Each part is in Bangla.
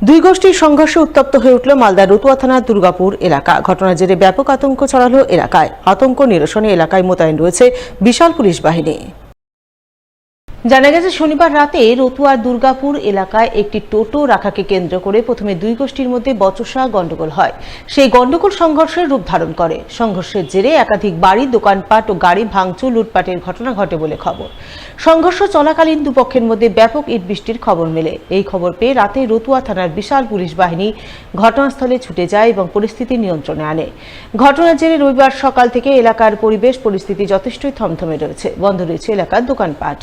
দুই গোষ্ঠীর সংঘর্ষে উত্তপ্ত হয়ে উঠল মালদার রতুয়া থানার দুর্গাপুর এলাকা। ঘটনার জেরে ব্যাপক আতঙ্ক ছড়ালো এলাকায়। আতঙ্ক নিরসনে এলাকায় মোতায়েন রয়েছে বিশাল পুলিশ বাহিনী। জানা গেছে, শনিবার রাতে রতুয়ার দুর্গাপুর এলাকায় একটি টোটো রাখাকে কেন্দ্র করে প্রথমে দুই গোষ্ঠীর মধ্যে বচসা গন্ডগোল হয়। সেই গন্ডগোল সংঘর্ষের রূপ ধারণ করে। সংঘর্ষের জেরে একাধিক বাড়ি, দোকানপাট ও গাড়ি ভাঙচুর, লুটপাটের ঘটনা ঘটে বলে খবর। সংঘর্ষ চলাকালীন দুপক্ষের মধ্যে ব্যাপক ইট বৃষ্টির খবর মেলে। এই খবর পেয়ে রাতে রতুয়া থানার বিশাল পুলিশ বাহিনী ঘটনাস্থলে ছুটে যায় এবং পরিস্থিতি নিয়ন্ত্রণে আনে। ঘটনার জেরে রবিবার সকাল থেকে এলাকার পরিবেশ পরিস্থিতি যথেষ্টই থমথমে রয়েছে। বন্ধ রয়েছে এলাকার দোকানপাট।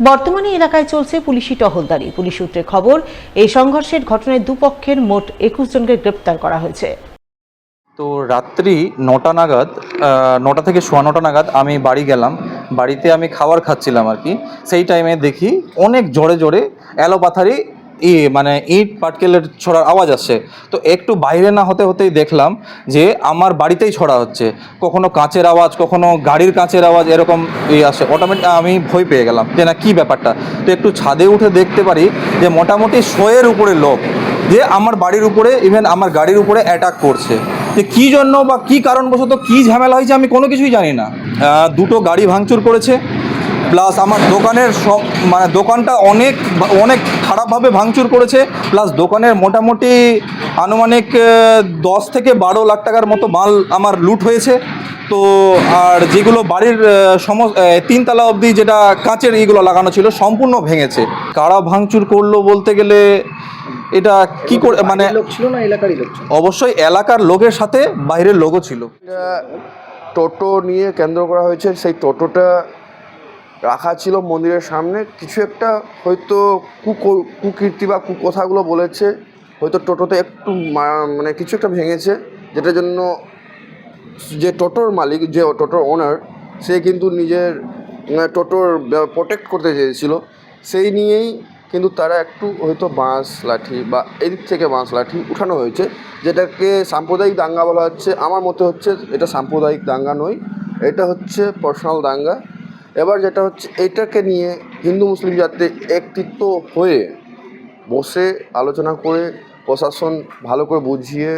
বর্তমানে এলাকায় চলছে পুলিশি টহলদারি। পুলিশ সূত্রে খবর, এই সংঘর্ষের ঘটনায় দুপক্ষের মোট 21 জনকে গ্রেপ্তার করা হয়েছে। তো রাত্রি 9টা থেকে 9:15 নাগাদ আমি বাড়ি গেলাম। বাড়িতে আমি খাবার খাচ্ছিলাম আর কি। সেই টাইমে দেখি অনেক জোরে জোরে এলোপাথারি মানে ইট পাটকেলের ছড়ার আওয়াজ আসছে। তো একটু বাইরে না হতে হতেই দেখলাম যে আমার বাড়িতেই ছড়া হচ্ছে। কখনো কাঁচের আওয়াজ, কখনো গাড়ির কাঁচের আওয়াজ, এরকম আসে। অটোমেটিক আমি ভয় পেয়ে গেলাম যে না কী ব্যাপারটা। তো একটু ছাদে উঠে দেখতে পারি যে মোটামুটি 100-এর উপরে লোক যে আমার বাড়ির উপরে, ইভেন আমার গাড়ির উপরে অ্যাটাক করছে। যে কী জন্য বা কী কারণবশত কী ঝামেলা হয়েছে আমি কোনো কিছুই জানি না। দুটো গাড়ি ভাঙচুর করেছে, প্লাস আমার দোকানের মানে দোকানটা অনেক খারাপভাবে ভাঙচুর করেছে। প্লাস দোকানের মোটামুটি আনুমানিক 10 থেকে 12 লাখ টাকার মতো মাল আমার লুট হয়েছে। তো আর যেগুলো বাড়ির 3 তলা অবধি যেটা কাঁচের এইগুলো লাগানো ছিল সম্পূর্ণ ভেঙেছে। কারা ভাঙচুর করলো বলতে গেলে এটা কি করে, মানে লোক ছিল না এলাকারই লোক ছিল? অবশ্যই এলাকার লোকের সাথে বাইরের লোকও ছিল। টোটো নিয়ে কেন্দ্র করা হয়েছে। সেই টোটোটা রাখা ছিল মন্দিরের সামনে। কিছু একটা হয়তো কুকীর্তি বা কুকথাগুলো বলেছে। হয়তো টোটোতে একটু মানে কিছু একটা ভেঙেছে, যেটার জন্য যে টোটোর মালিক, যে টোটোর ওনার, সে কিন্তু নিজের টোটোর প্রোটেক্ট করতে চেয়েছিল। সেই নিয়েই কিন্তু তারা একটু হয়তো বাঁশ লাঠি বা এদিক থেকে বাঁশ লাঠি উঠানো হয়েছে, যেটাকে সাম্প্রদায়িক দাঙ্গা বলা হচ্ছে। আমার মতে হচ্ছে এটা সাম্প্রদায়িক দাঙ্গা নয়, এটা হচ্ছে পার্সোনাল দাঙ্গা। এবার যেটা হচ্ছে, এটাকে নিয়ে হিন্দু মুসলিম যাতে একত্রিত হয়ে বসে আলোচনা করে প্রশাসন ভালো করে বুঝিয়ে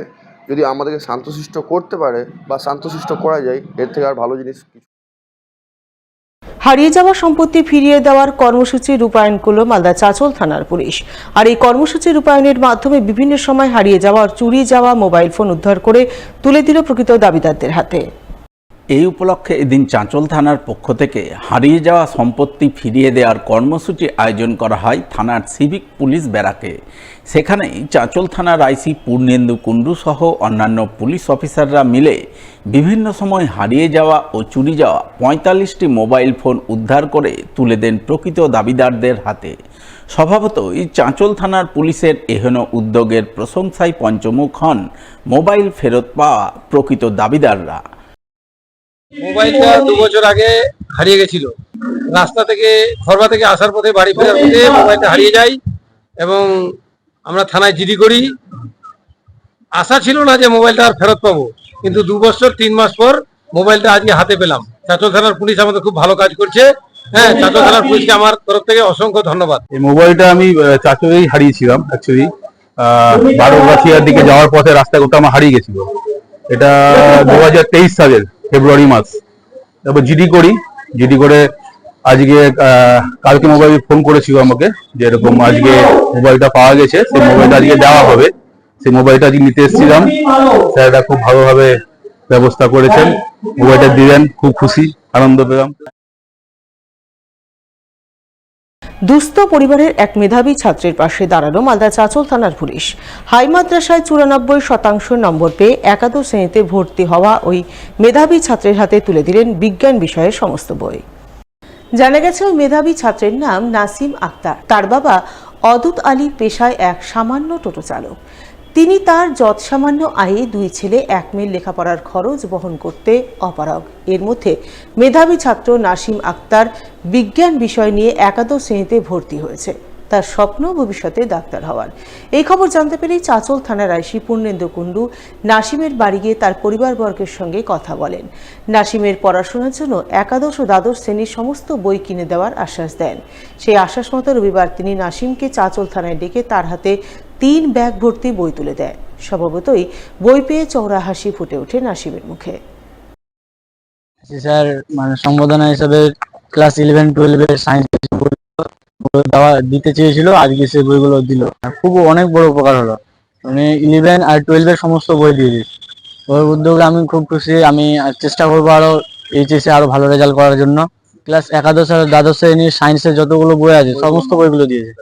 যদি আমাদেরকে শান্তশিষ্ট করতে পারে বা শান্তশিষ্ট করা যায়, এর থেকে আর ভালো জিনিস কিছু। হারিয়ে যাওয়া সম্পত্তি ফিরিয়ে দেওয়ার কর্মসূচি রূপায়ণ করল মালদা চাঁচল থানার পুলিশ। আর এই কর্মসূচি রূপায়ণের মাধ্যমে বিভিন্ন সময় হারিয়ে যাওয়া, চুরি যাওয়া মোবাইল ফোন উদ্ধার করে তুলে দিল প্রকৃত দাবিদারদের হাতে। এই উপলক্ষে এদিন চাঁচল থানার পক্ষ থেকে হারিয়ে যাওয়া সম্পত্তি ফিরিয়ে দেওয়ার কর্মসূচি আয়োজন করা হয় থানার সিভিক পুলিশ ব্যারাকে। সেখানেই চাঁচল থানার আইসি পূর্ণেন্দু কুণ্ডু সহ অন্যান্য পুলিশ অফিসাররা মিলে বিভিন্ন সময় হারিয়ে যাওয়া ও চুরি যাওয়া 45টি মোবাইল ফোন উদ্ধার করে তুলে দেন প্রকৃত দাবিদারদের হাতে। স্বভাবতই চাঁচল থানার পুলিশের এহেন উদ্যোগের প্রশংসায় পঞ্চমুখ হন মোবাইল ফেরত পাওয়া প্রকৃত দাবিদাররা। মোবাইলটা 2 বছর আগে হারিয়ে গেছিল। রাস্তা থেকে খরবা থেকে আসার পথে বাড়ি ফেরার পথে মোবাইলটা হারিয়ে যায় এবং আমরা থানায় জিডি করি। আশা ছিল না যে মোবাইলটা আর ফেরত পাবো, কিন্তু 2 বছর 3 মাস পর মোবাইলটা আজকে হাতে পেলাম। চাঁচল থানার পুলিশ আমাদের খুব ভালো কাজ করছে। হ্যাঁ, চাঁচল থানার পুলিশকে আমার তরফ থেকে অসংখ্য ধন্যবাদ। এই মোবাইলটা আমি চাঁচলেই হারিয়েছিলাম। অ্যাকচুয়ালি 12 দিকে যাওয়ার পথে রাস্তায় কোথাও আমার হারিয়ে গেছিল। এটা 2023 সালের ফেব্রুয়ারি মাস। তারপর জিডি করে আজকে কালকে মোবাইল ফোন করেছিল আমাকে যে এরকম আজকে মোবাইলটা পাওয়া গেছে, সেই মোবাইলটা আজকে দেওয়া হবে। সেই মোবাইলটা আজকে নিতে এসেছিলাম। স্যারটা খুব ভালোভাবে ব্যবস্থা করেছেন, মোবাইলটা দিলেন, খুব খুশি, আনন্দ পেলাম। দুস্থ পরিবারের এক মেধাবী ছাত্রের পাশে দাঁড়ালো মালদা চাঁচল থানার পুলিশ। হাই মাদ্রাসায় 94% নম্বর পেয়ে একাদশ শ্রেণীতে ভর্তি হওয়া ওই মেধাবী ছাত্রের হাতে তুলে দিলেন বিজ্ঞান বিষয়ের সমস্ত বই। জানা গেছে, ওই মেধাবী ছাত্রের নাম নাসিম আক্তার। তার বাবা অদূত আলী পেশায় এক সামান্য টোটো চালক। তিনি তার যৎসামান্য আয়ে 2 ছেলে 1 মেয়ের লেখাপড়ার খরচ বহন করতে অপারগ। এর মধ্যে মেধাবী ছাত্র নাসিম আক্তার বিজ্ঞান বিষয় নিয়ে একাদশ শ্রেণীতে ভর্তি হয়েছে। তার স্বপ্ন ভবিষ্যতে ডাক্তার হওয়ার। এই খবর জানতে পেরেই চাঁচল থানার আইসি পূর্ণেন্দু কুণ্ডু নাসিমের বাড়ি গিয়ে তার পরিবারবর্গের সঙ্গে কথা বলেন। নাসিমের পড়াশোনার জন্য একাদশ ও দ্বাদশ শ্রেণীর সমস্ত বই কিনে দেওয়ার আশ্বাস দেন। সেই আশ্বাস মতো রবিবার তিনি নাসিমকে চাঁচল থানায় ডেকে তার হাতে 3 ব্যাগ ভর্তি বই তুলে দেয়। স্বভাবতই বই পেয়ে চওড়া হাসি ফুটে ওঠে নাসিমের মুখে। স্যার মানে সম্বোধনা হিসাবে ক্লাস 11-12 সায়েন্স দিতে চেয়েছিল, আজকে সেই বইগুলো দিল। খুব অনেক বড় উপকার হলো, মানে 11 আর 12 সমস্ত বই দিয়ে দিয়েছে। ওই উদ্যোগে আমি খুব খুশি। আমি চেষ্টা করবো আরো এইচএসে আরো ভালো রেজাল্ট করার জন্য। ক্লাস 11 আর দ্বাদশ শ্রেণীর সায়েন্সের যতগুলো বই আছে সমস্ত বইগুলো দিয়েছে।